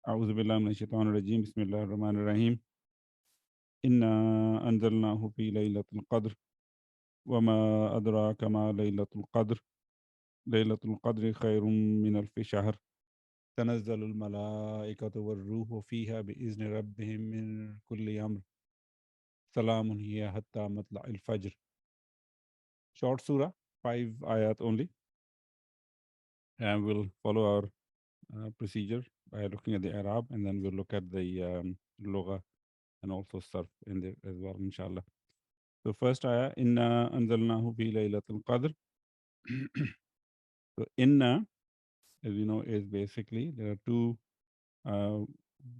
أعوذ بالله من الشيطان الرجيم بسم الله الرحمن الرحيم إنا أنزلناه في ليلة القدر وما أدراك ما ليلة القدر ليلة القدر خير من ألف شهر تنزل الملائكة والروح فيها بإذن ربهم من كل أمر سلام هي حتى مطلع الفجر. Short surah, 5 ayat only, and we'll follow our procedure by looking at the Arab, and then we'll look at the Lugha and also Sarf in there as well, inshallah. So first ayah, Inna anzalnahu fi laylatul qadr. So Inna, as you know, is basically there are two uh,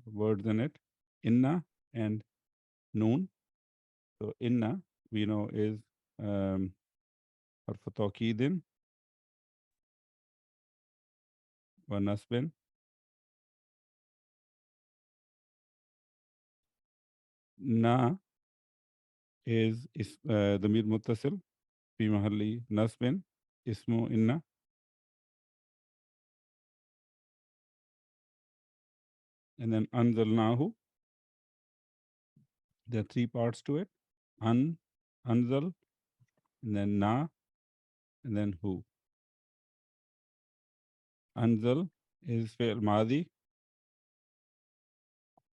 words in it, Inna and Noon. So Inna, we know, is harfu tawkidin wa nasbin. Na is damir muttasil fi mahalli nasbin ismu Inna. And then anzalnahu, there are three parts to it. Anzal, and then na, and then hu. Anzal is fi'l madi,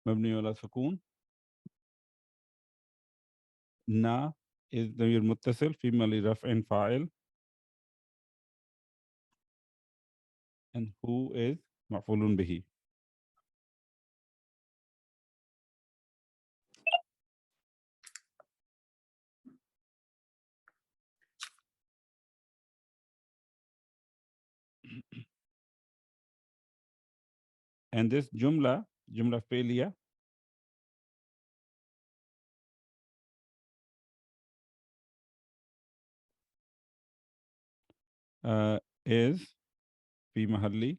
mabni ala sukun. Na is ضمير متصل في محل رفع فاعل, and who is مفعول به. And this jumla fi'liya, is في محل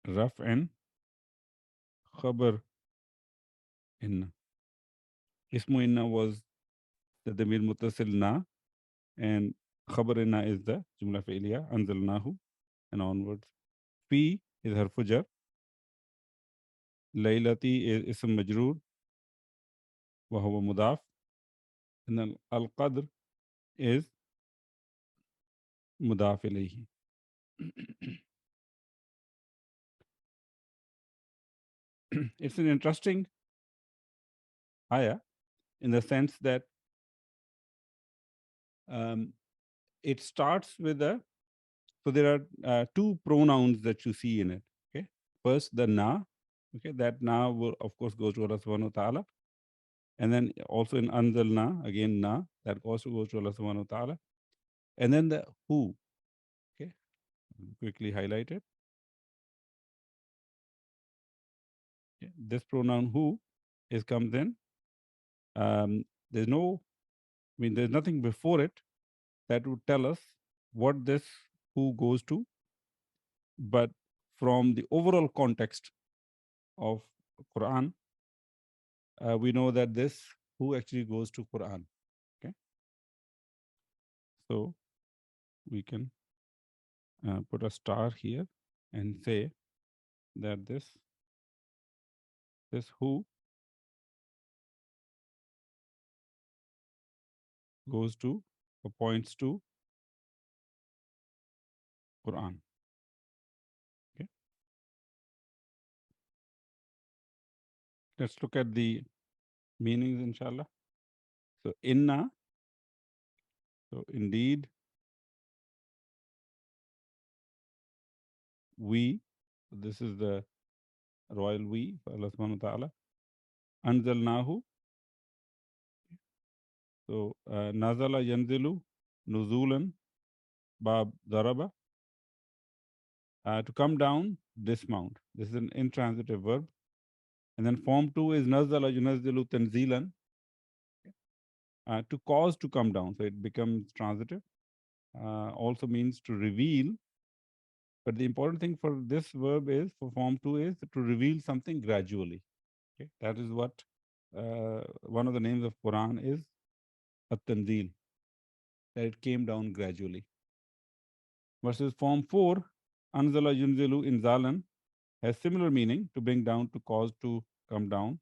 رفع خبر إن. اسم إن was the ضمير متصل na, and خبر إن is the jumla fi'liya أنزلناه and onwards. في is حرف جر. ليلتي is اسم مجرور وهو مضاف. and then القدر is مضاف إليه. It's an interesting ayah in the sense that it starts with so there are two pronouns that you see in it. Okay, first the na. Okay, that na will of course goes to Allah Subhanahu wa Taala, and then also in anzalna again na, that also goes to Allah Subhanahu wa Taala, and then the who. Okay, quickly highlight it. Okay, this pronoun who comes in. There's no, I mean, there's nothing before it that would tell us what this who goes to, but from the overall context of Quran, we know that this who actually goes to Quran. Okay, so we can put a star here and say that this who goes to or points to Quran. Okay, let's look at the meanings, inshallah. So inna, so indeed, we, this is the royal we for Allah subhanahu wa ta'ala. Anzalnahu, so nazala yanzilu nuzulan bab daraba, to come down, dismount. This is an intransitive verb. And then form 2 is nazala yunazzilu tanzilan, to cause to come down. So it becomes transitive. Also means to reveal. But the important thing for this verb is, for form 2, is to reveal something gradually. Okay? That is what one of the names of Quran is, at-tanzil, that it came down gradually. Versus form 4, anzala yunzilu inzalan, has similar meaning. To bring down, to cause to come down,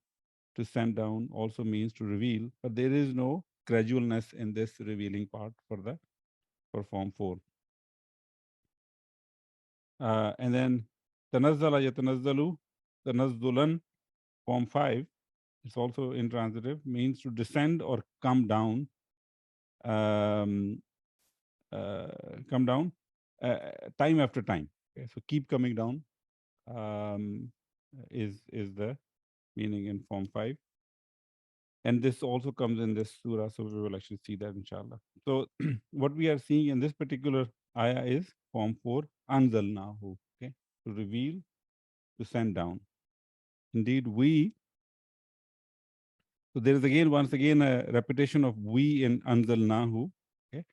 to send down also means to reveal, but there is no gradualness in this revealing part for form 4. And then tanazzala yatanazzalu, tanazzulan, form 5. It's also intransitive, means to descend or come down, um, uh, come down time after time. Okay, so keep coming down um, is the meaning in form 5. And this also comes in this surah, so we will actually see that inshallah. So what we are seeing in this particular ayah is form 4, anzalnahu, okay, to reveal, to send down. Indeed, we, so there is again, once again, a repetition of we in anzalnahu, okay.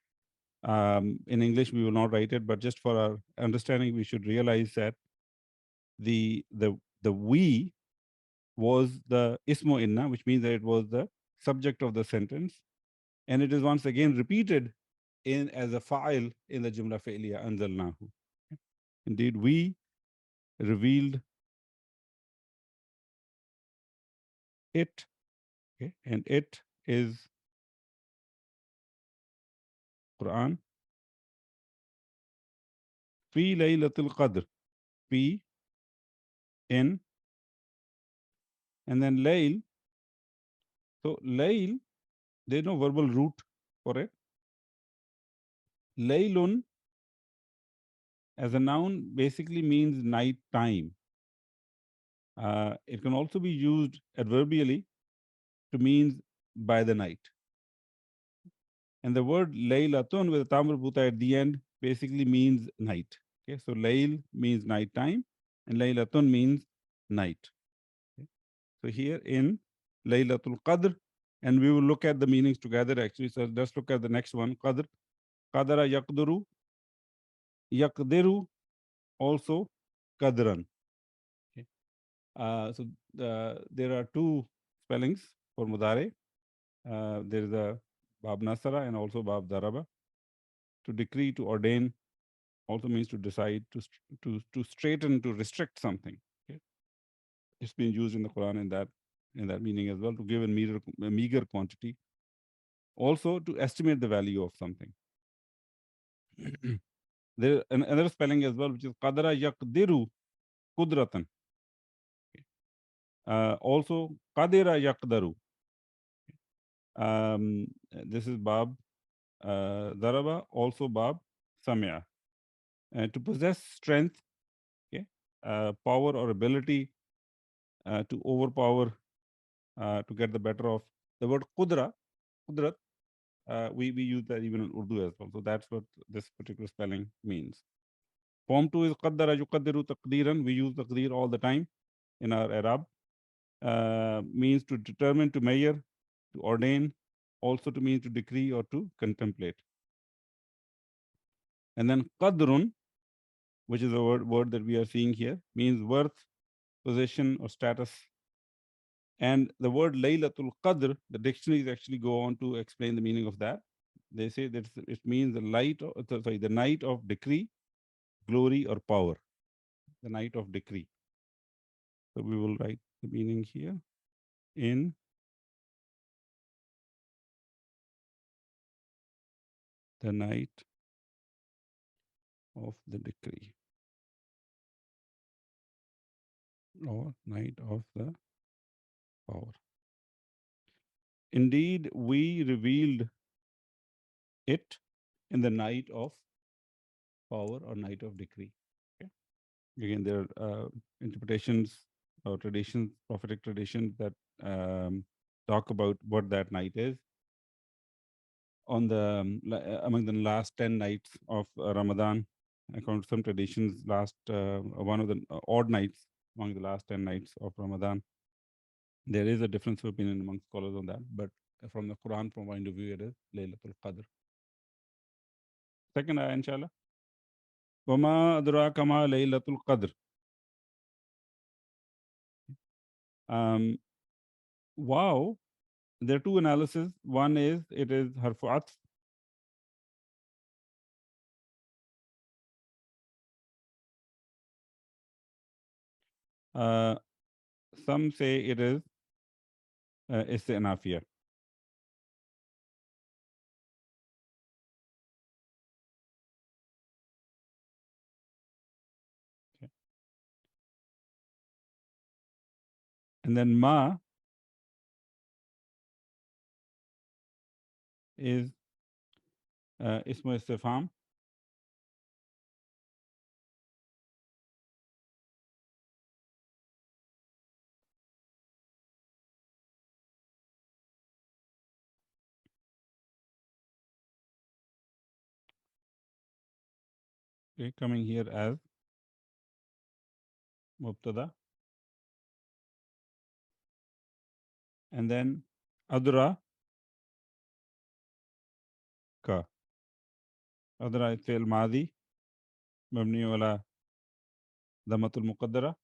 In English, we will not write it, but just for our understanding, we should realize that the we was the ismu inna, which means that it was the subject of the sentence, and it is once again repeated in as a fa'il in the jumla fi'liya anzalnahu. Indeed, we revealed it, okay, and it is Quran. Fi laylatul qadr, fi in, and then layl. So layl, there's no verbal root for it. Laylun as a noun basically means night time. It can also be used adverbially to means by the night. And the word laylatun with a tamar buta at the end basically means night. Okay, so layl means night time, and laylatun means night. Okay. So here in laylatul qadr, and we will look at the meanings together actually. So let's look at the next one. Qadr, qadara yaqduru, yaqdiru, also qadran. Okay. So there are two spellings for mudare. There is a bab nasara and also bab daraba. To decree, to ordain, also means to decide, to straighten, to restrict something. Okay? It's been used in the Quran in that meaning as well, to give a meager quantity. Also to estimate the value of something. There is another spelling as well, which is qadara yaqdiru kudratan. Also qadira yaqdaru. This is bab daraba, also bab samia. To possess strength, okay, power or ability, to overpower, to get the better of. The word qudrat, we use that even in Urdu as well. So that's what this particular spelling means. Form 2 is qaddara yuqaddiru taqdeeran. We use taqdeer all the time in our Arab. Means to determine, to measure, to ordain, also to mean to decree or to contemplate. And then qadrun, which is a word that we are seeing here, means worth, position, or status. And the word Laylatul Qadr, the dictionaries actually go on to explain the meaning of that. They say that it means the night of decree, glory, or power. The night of decree. So we will write the meaning here in the night of the decree, or night of the power. Indeed, we revealed it in the night of power or night of decree. Okay. Again, there are interpretations or traditions, prophetic traditions that talk about what that night is. On the among the last 10 nights of Ramadan, according to some traditions, last one of the odd nights among the last 10 nights of Ramadan. There is a difference of opinion among scholars on that, but from the Quran point of view, it is Laylatul Qadr. Second ayah, inshallah. وَمَا أَدْرَاكَ مَا لَيْلَةُ الْقَدْرِ. Wow, there are two analyses. One is it is harfu atf. Uh, some say it is isti'nafiyah. Okay. And then ma is ismu istifham. Okay, coming here as mubtada. And then adra ka. Adra is fi'l madi mabni ala damatul muqaddara.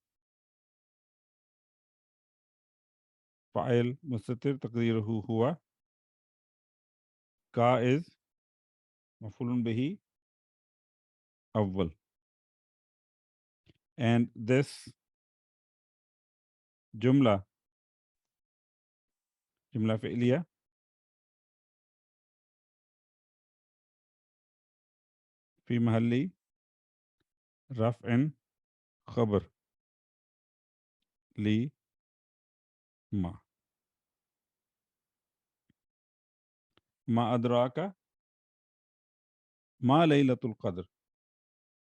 Fa'il mustatir taqdiruhu huwa. Ka is maf'ulun bihi awwal. And this jumla fi'liya fi mahalli raf'in khabar li ma. Ma adraka ma laylatul qadr.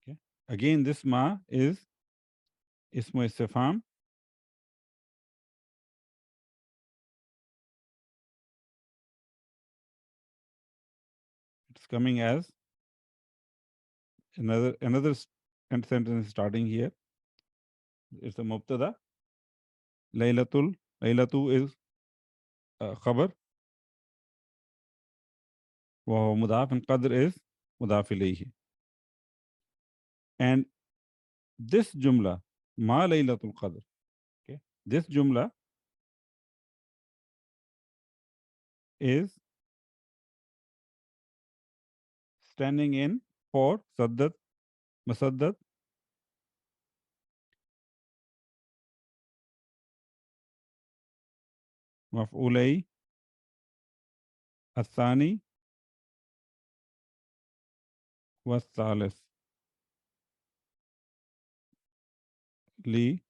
Okay. Again, this ma is ismu istifham. It's coming as another sentence starting here. It's a mubtada. Laylatu is khabar. Wa mudaf, and qadr is mudaf ilayhi. And this jumla, ma laylatul qadr. Okay. This jumla is standing in for saddad, masaddad, maf'ulay, الثاني والثالث li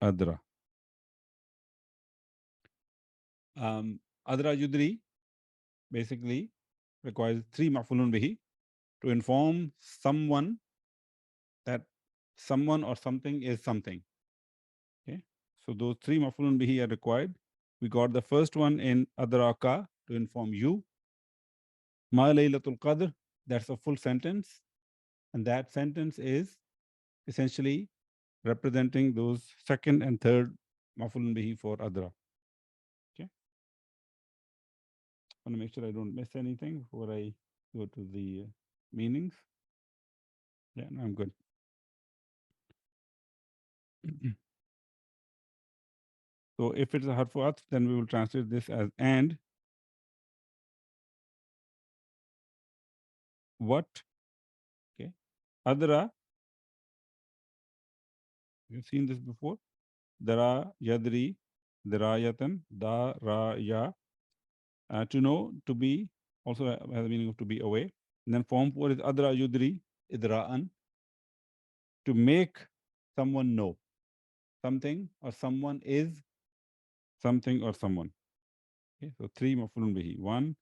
adra. Adra yudri basically requires three maf'ulun bihi to inform someone that someone or something is something. Okay, so those three maf'ulun bihi are required. We got the first one in adraka to inform you. Ma laylatul qadr, that's a full sentence, and that sentence is essentially representing those second and third maf'ulun bihi for adra. Okay, I want to make sure I don't miss anything before I go to the meanings. Yeah, no, I'm good. So if it's a harfu atf, then we will translate this as and what. Okay, adra. You've seen this before. Dara yadri, darayatan, da ra ya. To know, to be, also has the meaning of to be away. And then form 4 is adra yudri, idra'an. To make someone know something or someone is something or someone. Okay, so 3 maf'ulun bihi. 1,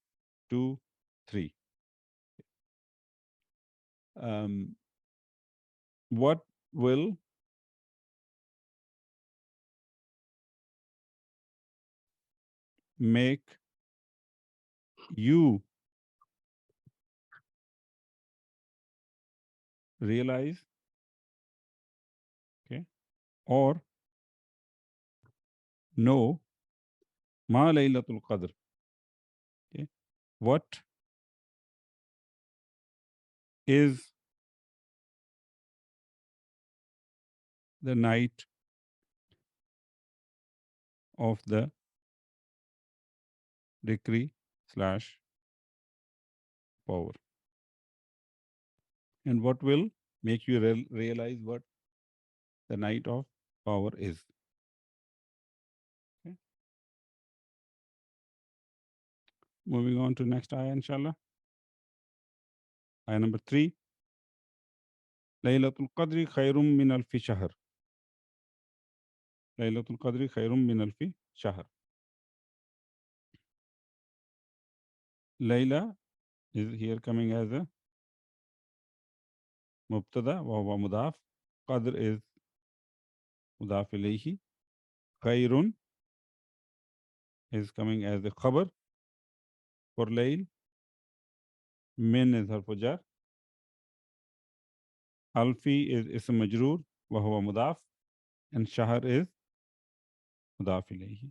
2, 3. What will make you realize, okay, or know ma laylatul qadr. Okay, what is the night of the decree slash power, and what will make you realize what the night of power is. Okay. Moving on to next ayah, inshallah. Ayah number 3. Laylatul Qadri khayrum min alfi shahr. Laylatul Qadri khayrum min alfi shahr. Layla is here coming as a mubtada wa huwa mudaf. Qadr is mudaf ilayhi. Khayrun is coming as a khabar for layl. Min is harf jar. Alfi is ism majroor wa huwa mudaf. And shahr is mudaf ilayhi.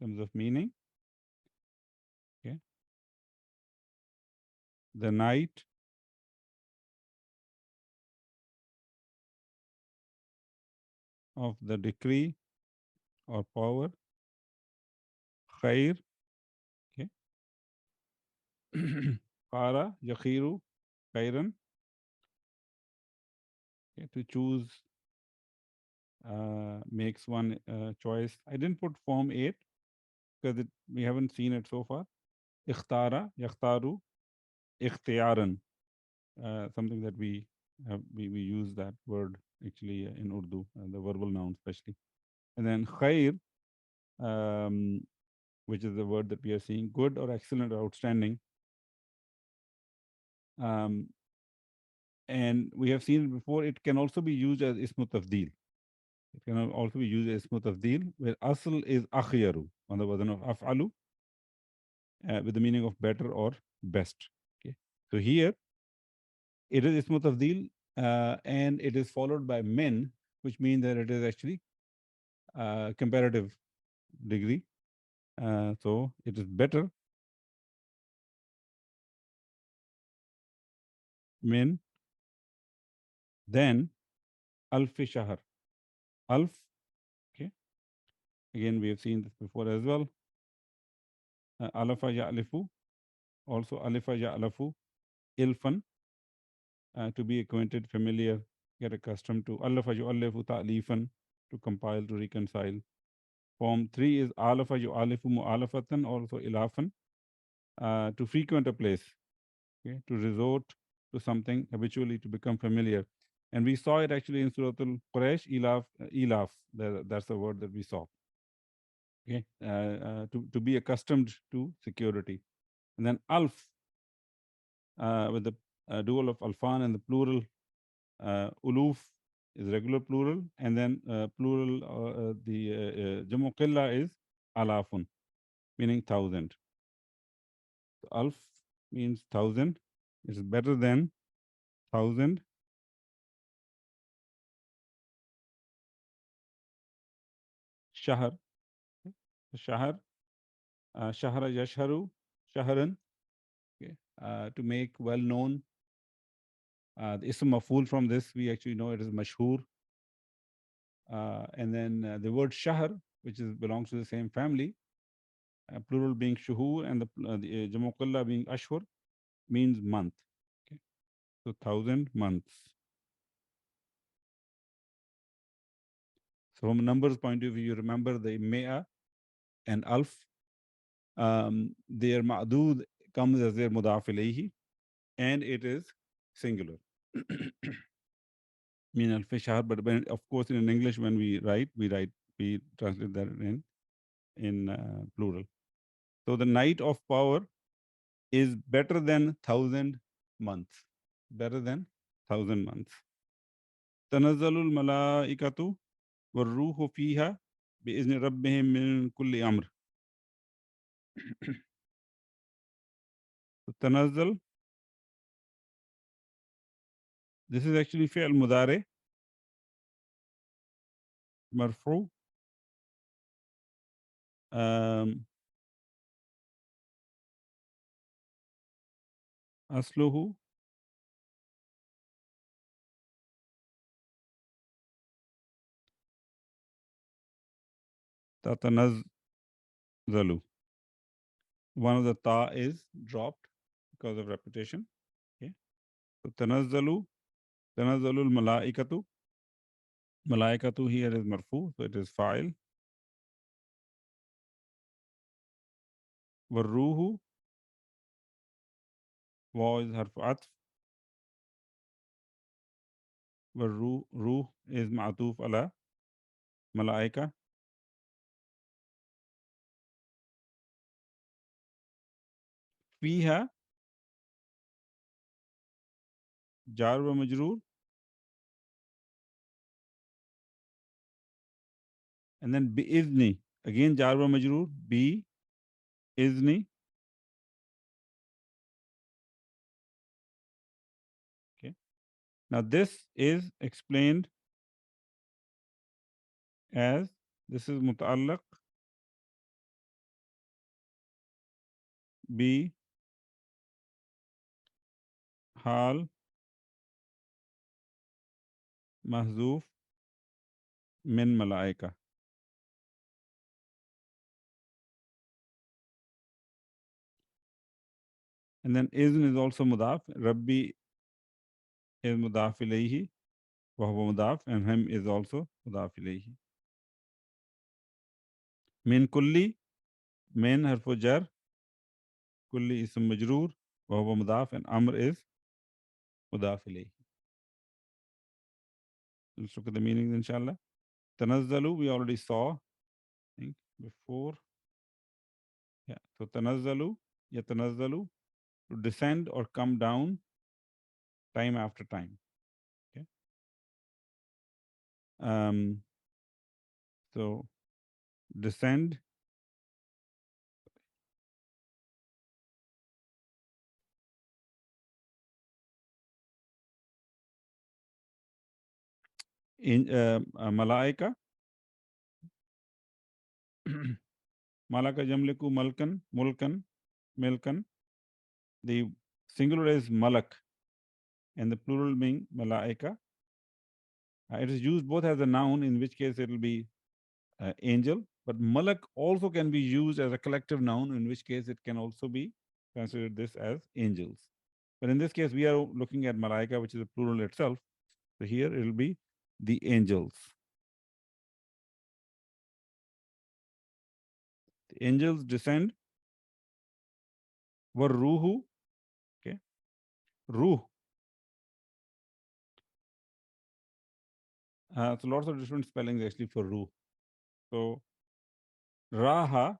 In terms of meaning, okay, the night of the decree or power, khair, okay, qara, yakhiru, khairan, okay, to choose makes one choice. I didn't put form 8 because we haven't seen it so far. Ikhtara, yakhtaru, ikhtiyaran, something that we use that word actually in Urdu, the verbal noun especially. And then khair, um, which is the word that we are seeing, good or excellent or outstanding. Um, and we have seen it before, it can also be used as ismu tafdeel. It can also be used as ismu tafdeel, where asl is akhyaru, on the wazn of af'alu, with the meaning of better or best. Okay. So here, it is ismu tafdeel, and it is followed by min, which means that it is actually comparative degree. So it is better min than alfi shahr. Alf, okay. Again, we have seen this before as well. Alafa ya'lifu, also alifa ya'lafu, ilfan, to be acquainted, familiar, get accustomed to. Alafa yu'allifu ta'lifan, to compile, to reconcile. Form 3 is alafa yu'alifu mu'alafatan, also ilafan, to frequent a place, okay, to resort to something habitually, to become familiar. And we saw it actually in Surat-al-Qadr, ilaf, that's the word that we saw. Okay, to be accustomed to security. And then alf, with the dual of alfan and the plural, uluf is regular plural, and then plural, the jamu qilla is alafun, meaning 1,000. So alf means 1,000. It's better than 1,000. Shahr, shahr, shahra yashharu, shahran, okay, to make well known. The ism maf'ul from this, we actually know it is mashhur. And then the word shahr, which belongs to the same family, plural being shuhur, and the jamu qalla being ashhur, means month. Okay. So 1,000 months. So from a numbers point of view, you remember the me'a and alf. Their ma'dud comes as their mudaf ilayhi, and it is singular. Mean alf shahr, but when, of course, in English, when we translate that in plural. So the night of power is better than 1,000 months. Better than 1,000 months. Tanazzalul malaikatu warruhu fiha bi'izni rabbihim min kulli amr. Tanazzal, this is actually fi'l mudare, marfu. Asluhu tatanazzalu. One of the ta is dropped because of repetition. So tanazzalu al-malaikatu. Malaikatu here is marfu, so it is fa'il. Warruhu, wa is harf atf. Ruh is ma'tuf ala malaika. Fiha, jar wa majroor. And then bi izni, again jar wa majroor, bi izni. Okay. Now this is explained as, this is muta'allaq bi hal mahzuf min malaika. And then izn is also mudaf. Rabbi is mudaf ilayhi, wa huwa mudaf, and him is also mudaf ilayhi. Min kulli, min harfu jar, kulli ism majroor, wa huwa mudaf, and amr is mudaf ilayhi. Let's look at the meanings, inshallah. Tanazzalu, we already saw, I think, before. Yeah. So tanazzalu, yatanazzalu, to descend or come down time after time. Okay. So descend, in malaika. Malaka jamliku malkan, mulkan, milkan. The singular is malak and the plural being malaika. It is used both as a noun, in which case it will be angel, but malak also can be used as a collective noun, in which case it can also be considered this as angels. But in this case, we are looking at malaika, which is a plural itself. So here it will be the angels. The angels descend. Were ruhu. Okay. Ruh. So lots of different spellings actually for ruh. So raha,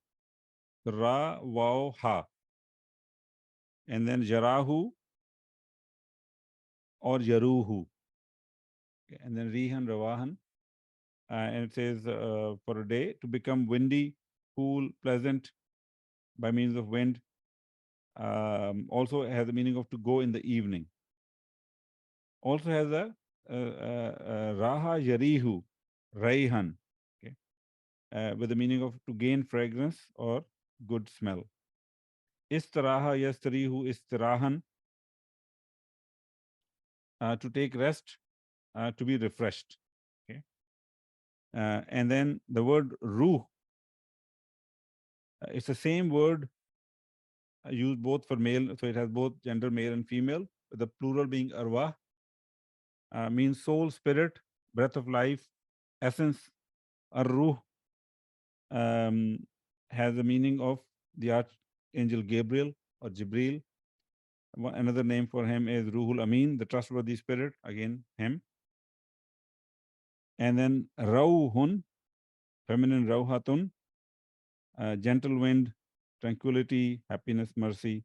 ra, waw, ha. And then jarahu or jaruhu. Okay. And then rihan, rawahan. And it says for a day to become windy, cool, pleasant by means of wind. Also has the meaning of to go in the evening. Also has a raha yarihu, raihan, okay, with the meaning of to gain fragrance or good smell. Istiraha yastarihu istirahan, to take rest, to be refreshed. Okay. And then the word ruh, it's the same word used both for male, so it has both gender, male and female, with the plural being arwah, means soul, spirit, breath of life, essence. Ar-ruh has the meaning of the archangel Gabriel or Jibril. Another name for him is Ruhul Amin, the trustworthy spirit, again him. And then Rauhun, feminine Rauhatun, gentle wind, tranquility, happiness, mercy.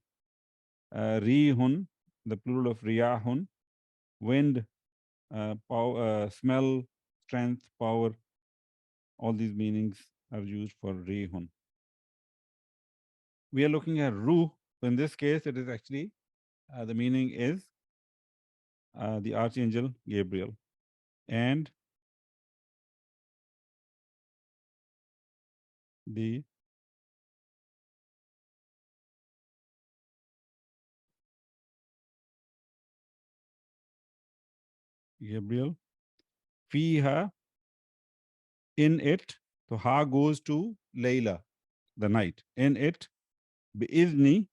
Rihun, the plural of Riyahun, wind, smell, strength, power. All these meanings are used for Rihun. We are looking at Ruh. So in this case, it is actually, the meaning is the archangel Gabriel. And the Gabriel. Fiha, in it. So ha goes to Layla, the night. In it, bi izni,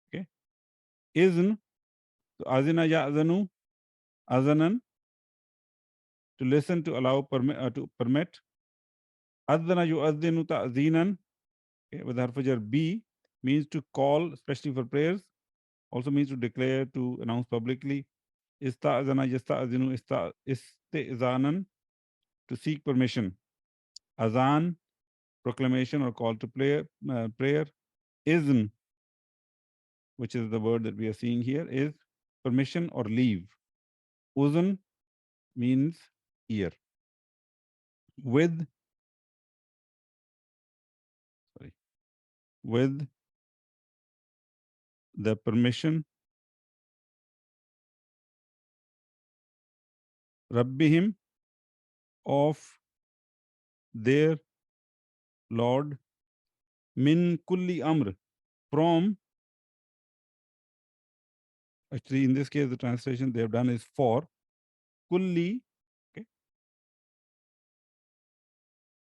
okay, izn So azina ya'zanu, azanan, to listen, to allow, to permit. Adhana yu'adhinu ta'zinan, okay, with harf jar B, means to call, especially for prayers. Also means to declare, to announce publicly. Ista'zana yasta'zinu isti'zanan, to seek permission. Azan, proclamation or call to prayer. Izn, which is the word that we are seeing here, is permission or leave. Uzn means ear. With, sorry, with the permission, Rabbihim, of their Lord, min kulli amr, from, actually in this case the translation they have done is for, kulli, okay,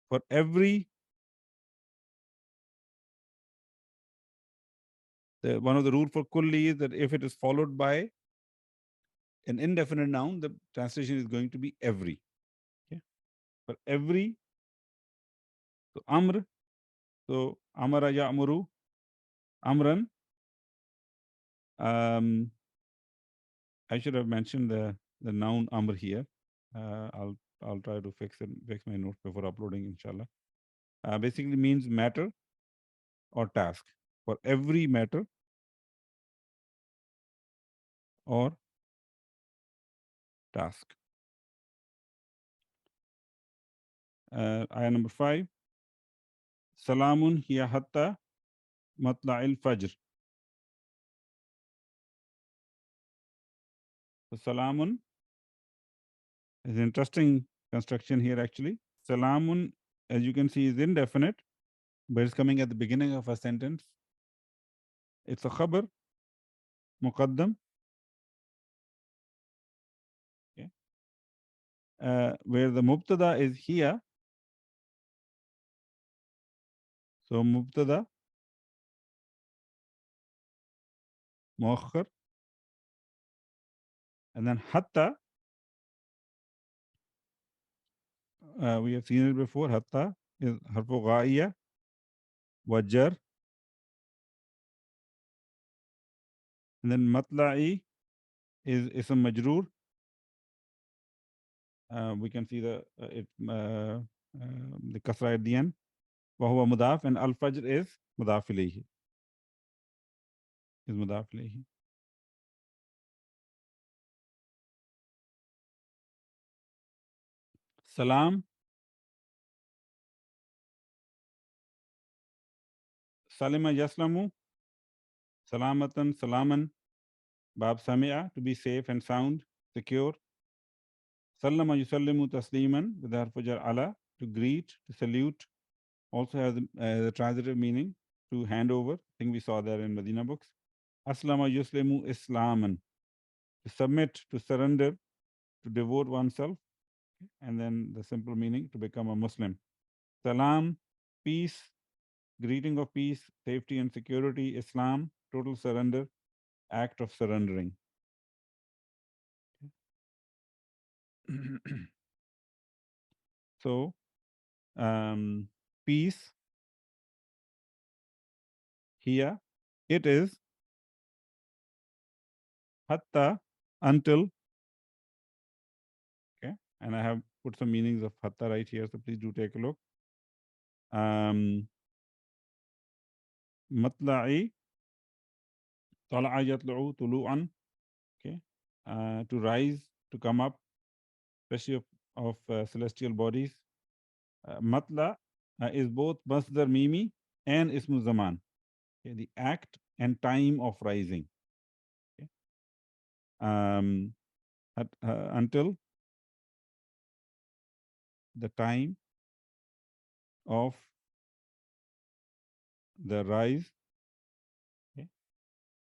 for every, one of the rule for kulli is that if it is followed by an indefinite noun, the translation is going to be every. Okay? For every, so amr, so amara ya'muru, amran. I should have mentioned the noun amr here. I'll try to fix my notes before uploading, inshallah. Basically means matter or task. For every matter or task. Ayah number 5. Salamun hiya hatta matla'il fajr. So salamun is an interesting construction here actually. Salamun, as you can see, is indefinite, but it's coming at the beginning of a sentence. It's a khabar, muqaddam. Okay. Where the mubtada is here. So mubtada, muakhar, and then hatta. We have seen it before. Hatta is harfu ghaiya, wajar, and then matla'i is ism majroor. We can see the kasra at the end. Wahuwa mudaf, and al fajr is mudaf ilayhi. Is mudaf ilayhi. Salam, salima yaslamu, salamatan, salaman, bab sami'a, to be safe and sound, secure. Sallama yusallimu tasliman, with the harf jar ala, to greet, to salute. Also has the transitive meaning, to hand over. I think we saw that in Medina books. Aslama yuslimu islaman, to submit, to surrender, to devote oneself. And then the simple meaning, to become a Muslim. Salam, peace, greeting of peace, safety and security. Islam, total surrender, act of surrendering. So, peace here, it is hatta, until. Okay, and I have put some meanings of hatta right here, so please do take a look. Matla'i, tala'a yatla'u tulu'an. Okay, to rise, to come up, especially of celestial bodies. Matla is both masdar mimi and ismu zaman. Okay, the act and time of rising. Okay. Until the time of the rise. Okay.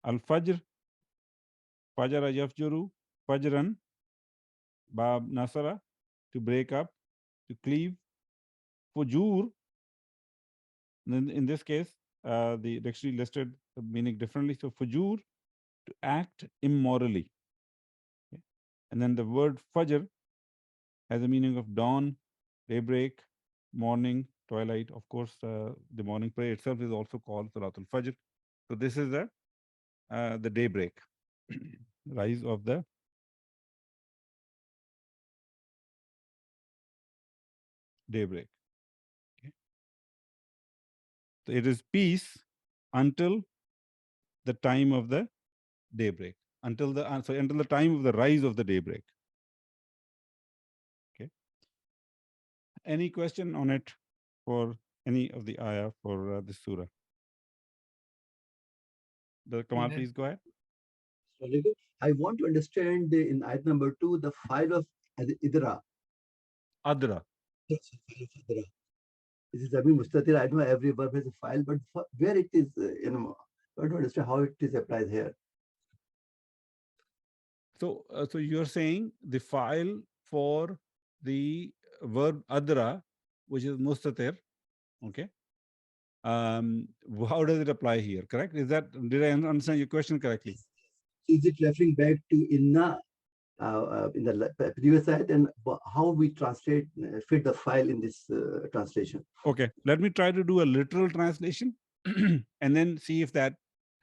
Al fajr, fajra yafjuru, fajran, bab nasara, to break up, to cleave. Fujur, in this case, the dictionary listed the meaning differently. So fujur to act immorally. Okay? And then the word fajr has a meaning of dawn, daybreak, morning, twilight. Of course, the morning prayer itself is also called Surat-al-Qadr. So this is the daybreak, rise of the daybreak. Okay? So it is peace until the time of the daybreak, until the time of the rise of the daybreak. Okay. Any question on it for any of the ayah for this surah? Kamal, please go ahead. Very good. I want to understand in ayat number 2 the file of idra. Adra. Yes, file of idra. This is Abi Mustatir. I know every verb has a file, but where it is, I want to understand how it is applied here. So you're saying the file for the verb adra, which is mustatir, okay? How does it apply here? Correct? Did I understand your question correctly? Is it referring back to inna in the previous ayat, and how we translate fit the file in this translation? Okay, let me try to do a literal translation and then see if that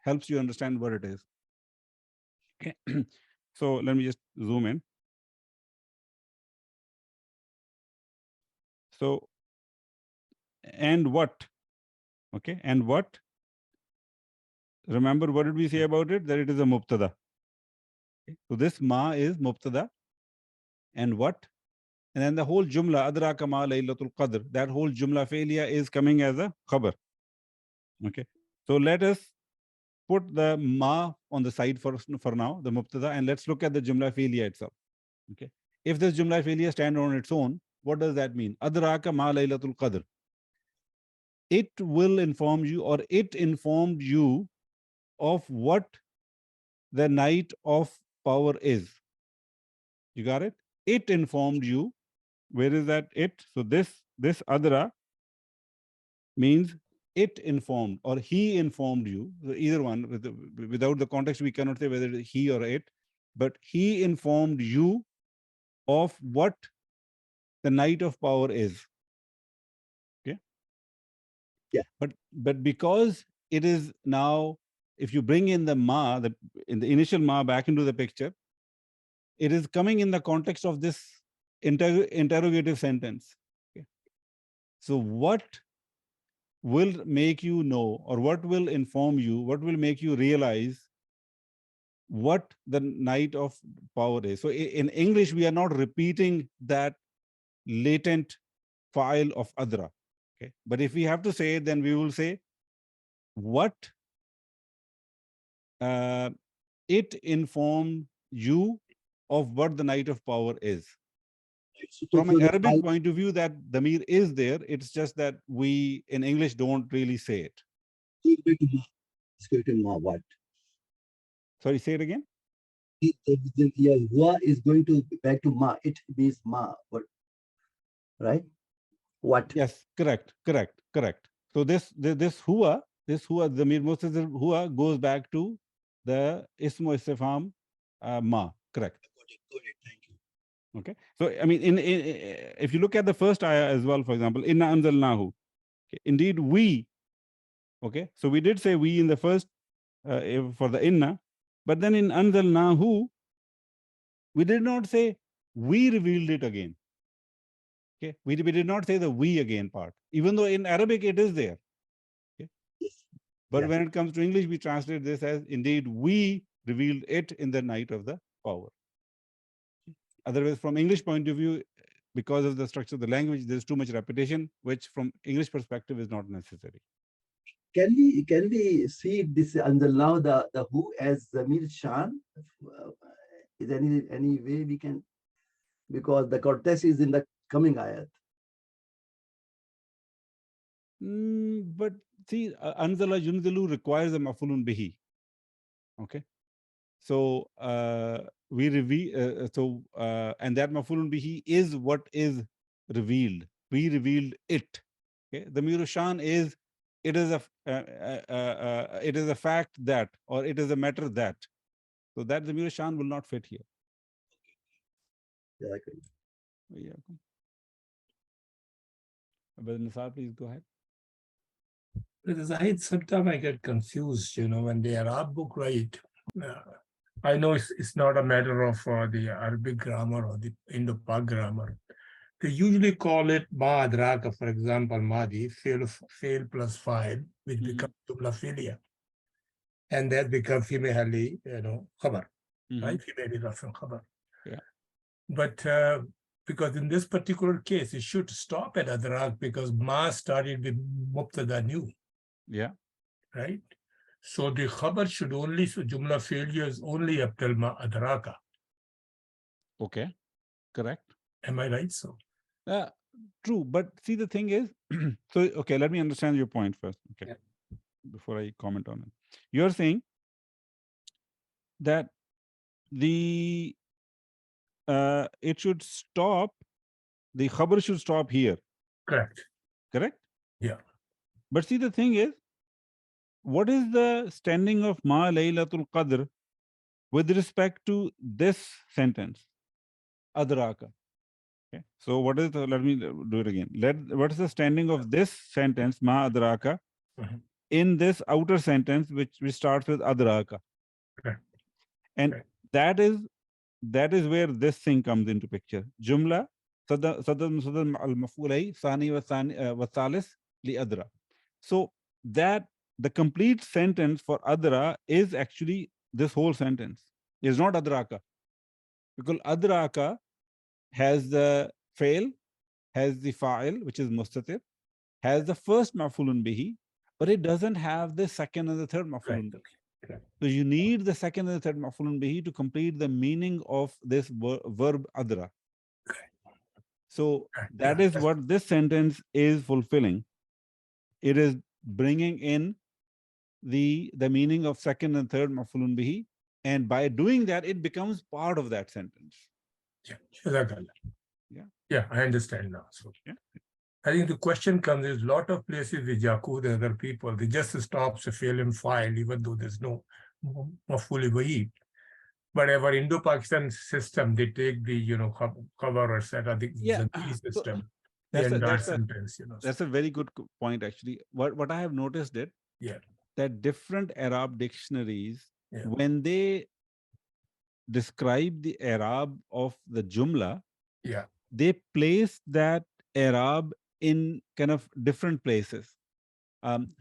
helps you understand what it is. Okay. So let me just zoom in. So, and what? Okay, and what? Remember, what did we say about it? That it is a mubtada. Okay. So this ma is mubtada, and what? And then the whole jumla, adraka ma laylatul qadr, that whole jumla failure is coming as a khabar. Okay. So let us put the ma on the side for now, the mubtada, and let's look at the jumla failure itself. Okay. If this jumla failure stand on its own, what does that mean? Adraka ma laylatul qadr. It will inform you, or it informed you of what the night of power is. You got it? It informed you. Where is that it? So this adra means it informed or he informed you. So either one, without the context, we cannot say whether it's he or it, but he informed you of what the night of power is. Okay. Yeah. But because it is now, if you bring in the ma, in the initial ma back into the picture, it is coming in the context of this interrogative sentence. Okay. So what will make you know, or what will inform you, what will make you realize what the night of power is? So in English, we are not repeating that latent file of adra. Okay. But if we have to say it, then we will say what it informed you of what the night of power is. So, From so an the Arabic file point of view, that damir is there. It's just that we in English don't really say it. is going to ma. It's going to ma what? Sorry, say it again. Yeah, wa is going to back to ma. It means ma. What? Right? What? Yes, correct. So this hua, the mir mustatir hua goes back to the ismu istifham ma. Correct. Got it. Thank you. Okay. So I mean, if you look at the first ayah as well, for example, inna anzalnahu. Okay. Indeed, we. Okay. So we did say we in the first for the inna, but then in anzalnahu, we did not say we revealed it again. Okay. We did not say the we again part, even though in Arabic it is there. Okay. Yes. But Yeah. when it comes to English, we translate this as indeed we revealed it in the night of the power. Otherwise, from English point of view, because of the structure of the language, there's too much repetition, which from English perspective is not necessary. Can we see this under now the who as Zamir Shan? Is any way we can, because the context is in the coming ayat. But see, anzala yunzilu requires a mafulun bihi. Okay. So we reveal. And that mafulun bihi is what is revealed. We revealed it. Okay. The mirushan is it is a fact that, or it is a matter that. So that Zamir Shan will not fit here. Yeah, I agree. Yeah. But Nisar, please go ahead. Sometimes I get confused, when the Arab book write. I know it's not a matter of the Arabic grammar or the Indo-Pak grammar. They usually call it ma adraka, for example, madi, fail plus fa'il, which becomes jumla fi'liya. And that becomes fi mahalli, khabar, right? Fi mahalli raf'in khabar. Yeah. But because in this particular case, it should stop at adrak because ma started with mubtada new. Yeah. Right? So the khabar should only, so jumla failure is only up till ma adraka. Okay. Correct. Am I right? So true. But see, the thing is, so, okay, let me understand your point first. Okay. Yeah. Before I comment on it. You're saying that the it should stop, the khabar should stop here. correct. Correct? Yeah. But see, the thing is, what is the standing of ma laylatul qadr with respect to this sentence, adraka? Okay. So what is the, let me do it again. What is the standing of this sentence, ma adraka, in this outer sentence, which starts with adraka? Correct. And Correct. that is where this thing comes into picture. Jumla sadad al maf'ulay thani wa thalith li adra. So that the complete sentence for adra is actually this whole sentence. Is not adraka, because adraka has the fail, has the fa'il, which is mustatir, has the first maf'ulun bihi, but it doesn't have the second and the third maf'ulun bihi. Okay. So you need the second and the third maf'ulun bihi to complete the meaning of this verb adra. So that is what this sentence is fulfilling. It is bringing in the meaning of second and third maf'ulun bihi, and by doing that, it becomes part of that sentence. Yeah, I understand now. So yeah. I think the question comes is a lot of places with Yaqub and other people, they just stop to fail in file, even though there's no maf'ul bihi. But our Indo-Pakistan system, they take the cover or set of the Zamiri system. Sentence, That's a very good point, actually. What I have noticed it, that different Arab dictionaries, when they describe the Arab of the Jumla, they place that Arab in kind of different places.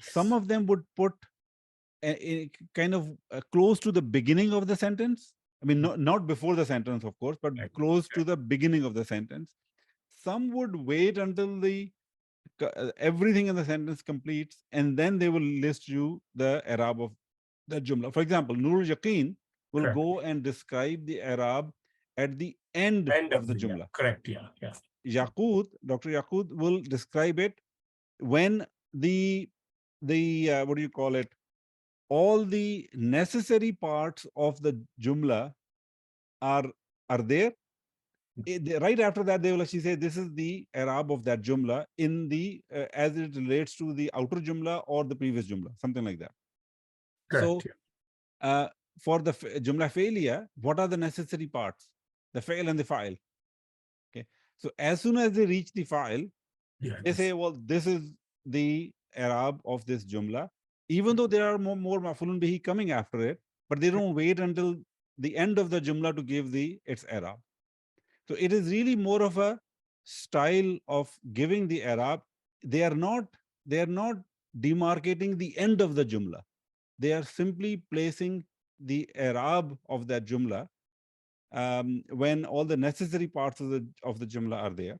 Some of them would put kind of close to the beginning of the sentence. I mean, not before the sentence, of course, but close to the beginning of the sentence. Some would wait until everything in the sentence completes, and then they will list you the Arab of the Jumla. For example, Nur Yaqeen will go and describe the Arab at the end of the Jumla. Correct, yeah. Dr. Yaqut will describe it when the what do you call it? All the necessary parts of the Jumla are there. Right after that, they will actually say this is the Arab of that Jumla in the as it relates to the outer Jumla or the previous Jumla, something like that. Correct, so for the Jumla Failure, what are the necessary parts? The fail and the file. Okay. So as soon as they reach the file, they say, well, this is the Arab of this Jumla, even though there are more maf'ulun bihi coming after it, but they don't wait until the end of the Jumla to give its Arab. So it is really more of a style of giving the Arab. They are not demarcating the end of the Jumla. They are simply placing the Arab of that Jumla when all the necessary parts of the Jumla are there.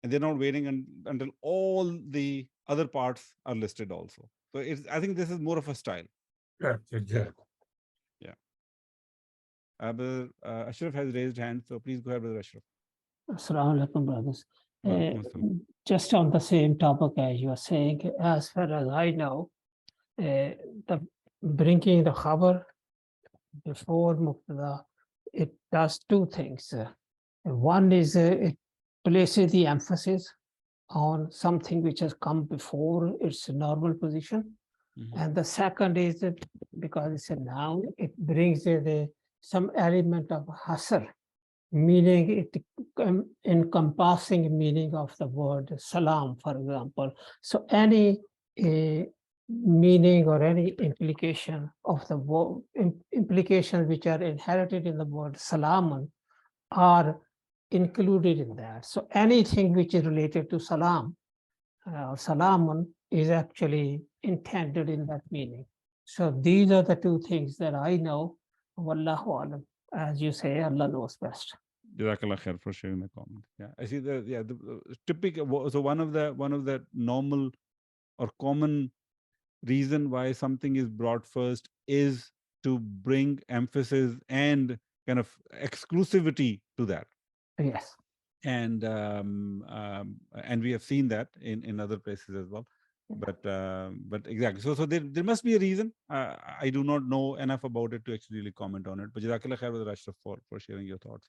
And they're not waiting until all the other parts are listed also. So I think this is more of a style. Yeah. Brother Ashraf has raised hand, so please go ahead, Brother Ashraf. Assalamu alaikum, brothers. Just on the same topic as you are saying, as far as I know, the bringing the khabar before mubtada, it does two things. One is it places the emphasis on something which has come before its normal position. And the second is that because it's a noun, it brings the some element of hasr, meaning it encompassing meaning of the word salam, for example. So any meaning or any implication of the word, implications which are inherited in the word salaman are included in that. So anything which is related to salam or salaman is actually intended in that meaning. So these are the two things that I know. Wallahu alam. As you say, Allah knows best. Jazakallah khair for sharing the comment. Yeah, I see the typical. So one of the normal or common reason why something is brought first is to bring emphasis and kind of exclusivity to that. Yes. And we have seen that in other places as well. But exactly. So there must be a reason. I do not know enough about it to actually really comment on it. But Jazakallah khair with Ashraf for sharing your thoughts.